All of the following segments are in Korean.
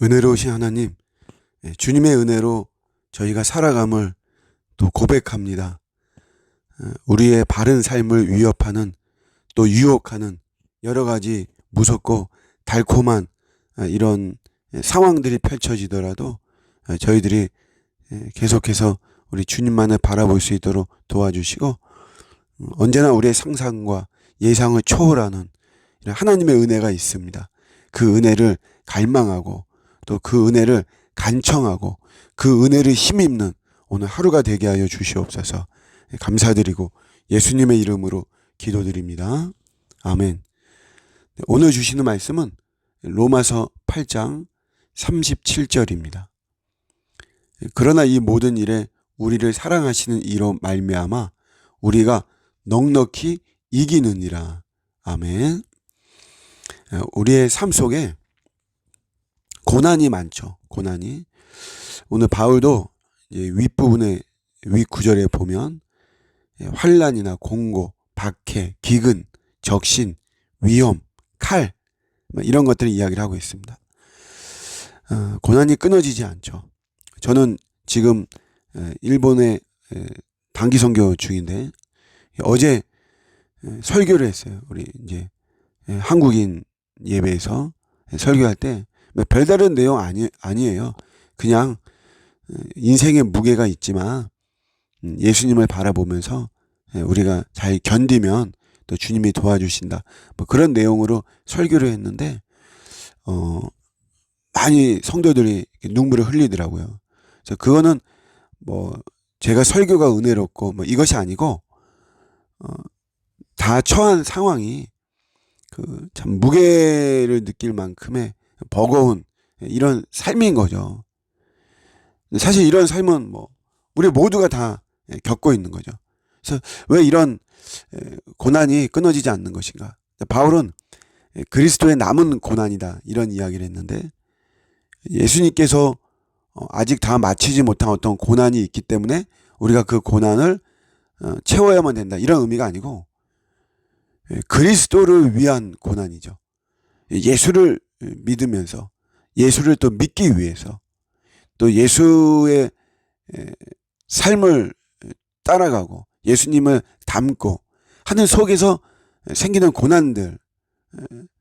은혜로우신 하나님, 주님의 은혜로 저희가 살아감을 또 고백합니다. 우리의 바른 삶을 위협하는 또 유혹하는 여러 가지 무섭고 달콤한 이런 상황들이 펼쳐지더라도 저희들이 계속해서 우리 주님만을 바라볼 수 있도록 도와주시고, 언제나 우리의 상상과 예상을 초월하는 이런 하나님의 은혜가 있습니다. 그 은혜를 갈망하고 또 그 은혜를 간청하고 그 은혜를 힘입는 오늘 하루가 되게 하여 주시옵소서. 감사드리고 예수님의 이름으로 기도드립니다. 아멘. 오늘 주시는 말씀은 로마서 8장 37절입니다. 그러나 이 모든 일에 우리를 사랑하시는 이로 말미암아 우리가 넉넉히 이기느니라. 아멘. 우리의 삶 속에 고난이 많죠. 고난이. 오늘 바울도 윗부분에 윗구절에 보면 환난이나 공고, 박해, 기근, 적신, 위험, 칼 이런 것들을 이야기를 하고 있습니다. 고난이 끊어지지 않죠. 저는 지금 일본에 단기 선교 중인데 어제 설교를 했어요. 우리 이제 한국인 예배에서 설교할 때 별다른 내용 아니에요. 그냥 인생의 무게가 있지만 예수님을 바라보면서 우리가 잘 견디면 또 주님이 도와주신다. 뭐 그런 내용으로 설교를 했는데 많이 성도들이 눈물을 흘리더라고요. 그래서 그거는 뭐 제가 설교가 은혜롭고 뭐 이것이 아니고 다 처한 상황이 그 참 무게를 느낄 만큼의 버거운 이런 삶인 거죠. 사실 이런 삶은 뭐 우리 모두가 다 겪고 있는 거죠. 그래서 왜 이런 고난이 끊어지지 않는 것인가? 바울은 그리스도의 남은 고난이다 이런 이야기를 했는데, 예수님께서 아직 다 마치지 못한 어떤 고난이 있기 때문에 우리가 그 고난을 채워야만 된다 이런 의미가 아니고 그리스도를 위한 고난이죠. 예수를 믿으면서 예수를 또 믿기 위해서 또 예수의 삶을 따라가고 예수님을 닮고 하는 속에서 생기는 고난들,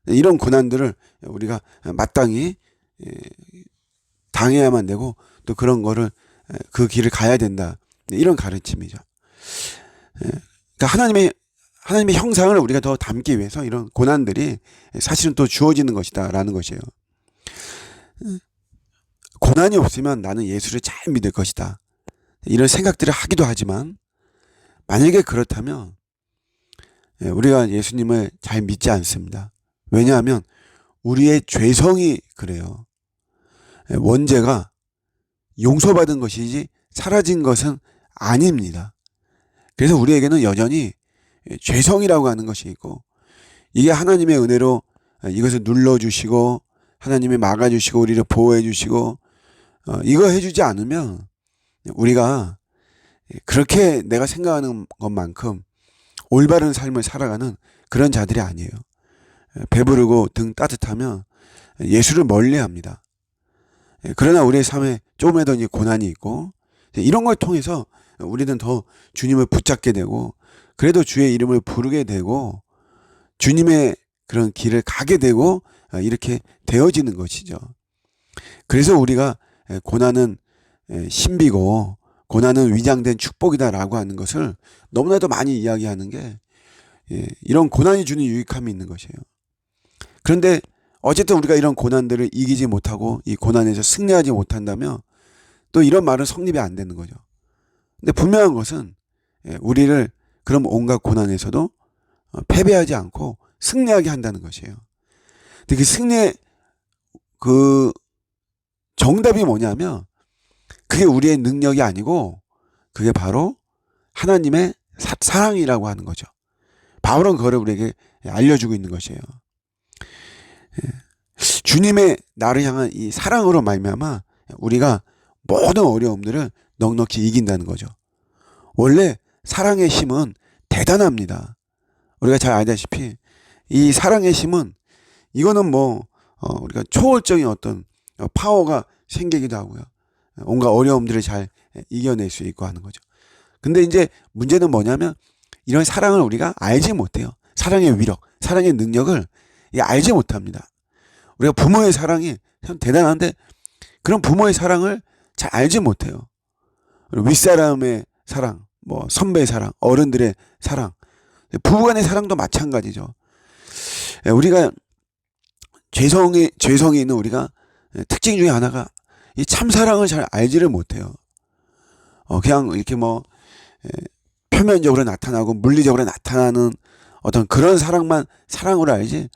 이런 고난들을 우리가 마땅히 당해야만 되고 또 그런 거를 그 길을 가야 된다 이런 가르침이죠. 그러니까 하나님의 형상을 우리가 더 담기 위해서 이런 고난들이 사실은 또 주어지는 것이다라는 것이에요. 고난이 없으면 나는 예수를 잘 믿을 것이다. 이런 생각들을 하기도 하지만 만약에 그렇다면 우리가 예수님을 잘 믿지 않습니다. 왜냐하면 우리의 죄성이 그래요. 원죄가 용서받은 것이지 사라진 것은 아닙니다. 그래서 우리에게는 여전히 죄성이라고 하는 것이 있고, 이게 하나님의 은혜로 이것을 눌러주시고 하나님이 막아주시고 우리를 보호해주시고 이거 해주지 않으면 우리가 그렇게 내가 생각하는 것만큼 올바른 삶을 살아가는 그런 자들이 아니에요. 배부르고 등 따뜻하면 예수를 멀리합니다. 그러나 우리의 삶에 조금이라도 고난이 있고 이런 걸 통해서 우리는 더 주님을 붙잡게 되고 그래도 주의 이름을 부르게 되고 주님의 그런 길을 가게 되고 이렇게 되어지는 것이죠. 그래서 우리가 고난은 신비고 고난은 위장된 축복이다라고 하는 것을 너무나도 많이 이야기하는 게 이런 고난이 주는 유익함이 있는 것이에요. 그런데 어쨌든 우리가 이런 고난들을 이기지 못하고 이 고난에서 승리하지 못한다면 또 이런 말은 성립이 안 되는 거죠. 근데 분명한 것은 우리를 그럼 온갖 고난에서도 패배하지 않고 승리하게 한다는 것이에요. 근데 그 승리의 그 정답이 뭐냐면 그게 우리의 능력이 아니고 그게 바로 하나님의 사랑이라고 하는 거죠. 바울은 그거를 우리에게 알려주고 있는 것이에요. 주님의 나를 향한 이 사랑으로 말미암아 우리가 모든 어려움들을 넉넉히 이긴다는 거죠. 원래 사랑의 힘은 대단합니다. 우리가 잘 알다시피 이 사랑의 힘은 이거는 뭐 우리가 초월적인 어떤 파워가 생기기도 하고요. 온갖 어려움들을 잘 이겨낼 수 있고 하는 거죠. 근데 이제 문제는 뭐냐면 이런 사랑을 우리가 알지 못해요. 사랑의 위력, 사랑의 능력을 알지 못합니다. 우리가 부모의 사랑이 참 대단한데 그런 부모의 사랑을 잘 알지 못해요. 윗사람의 사랑, 뭐 선배의 사랑, 어른들의 사랑, 부부간의 사랑도 마찬가지죠. 우리가 죄성이 있는 우리가 특징 중에 하나가 이 참사랑을 잘 알지를 못해요. 그냥 이렇게 뭐 표면적으로 나타나고 물리적으로 나타나는 어떤 그런 사랑만 사랑으로 알지,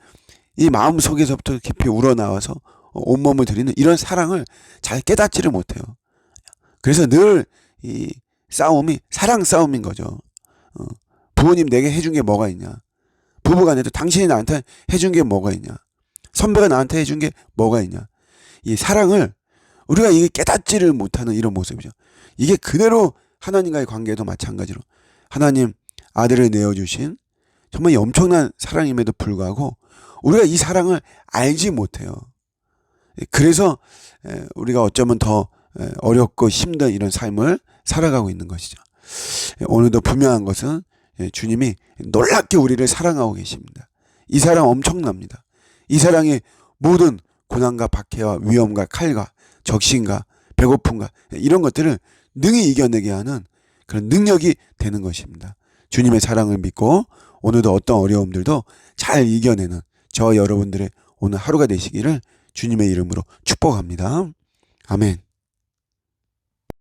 이 마음 속에서부터 깊이 우러나와서 온몸을 들이는 이런 사랑을 잘 깨닫지를 못해요. 그래서 늘 이 싸움이 사랑 싸움인 거죠. 부모님 내게 해준 게 뭐가 있냐, 부부간에도 당신이 나한테 해준 게 뭐가 있냐, 선배가 나한테 해준 게 뭐가 있냐, 이 사랑을 우리가 이게 깨닫지를 못하는 이런 모습이죠. 이게 그대로 하나님과의 관계도 마찬가지로 하나님 아들을 내어주신 정말 엄청난 사랑임에도 불구하고 우리가 이 사랑을 알지 못해요. 그래서 우리가 어쩌면 더 어렵고 힘든 이런 삶을 살아가고 있는 것이죠. 오늘도 분명한 것은 주님이 놀랍게 우리를 사랑하고 계십니다. 이 사랑 엄청납니다. 이 사랑이 모든 고난과 박해와 위험과 칼과 적신과 배고픔과 이런 것들을 능히 이겨내게 하는 그런 능력이 되는 것입니다. 주님의 사랑을 믿고 오늘도 어떤 어려움들도 잘 이겨내는 저 여러분들의 오늘 하루가 되시기를 주님의 이름으로 축복합니다. 아멘.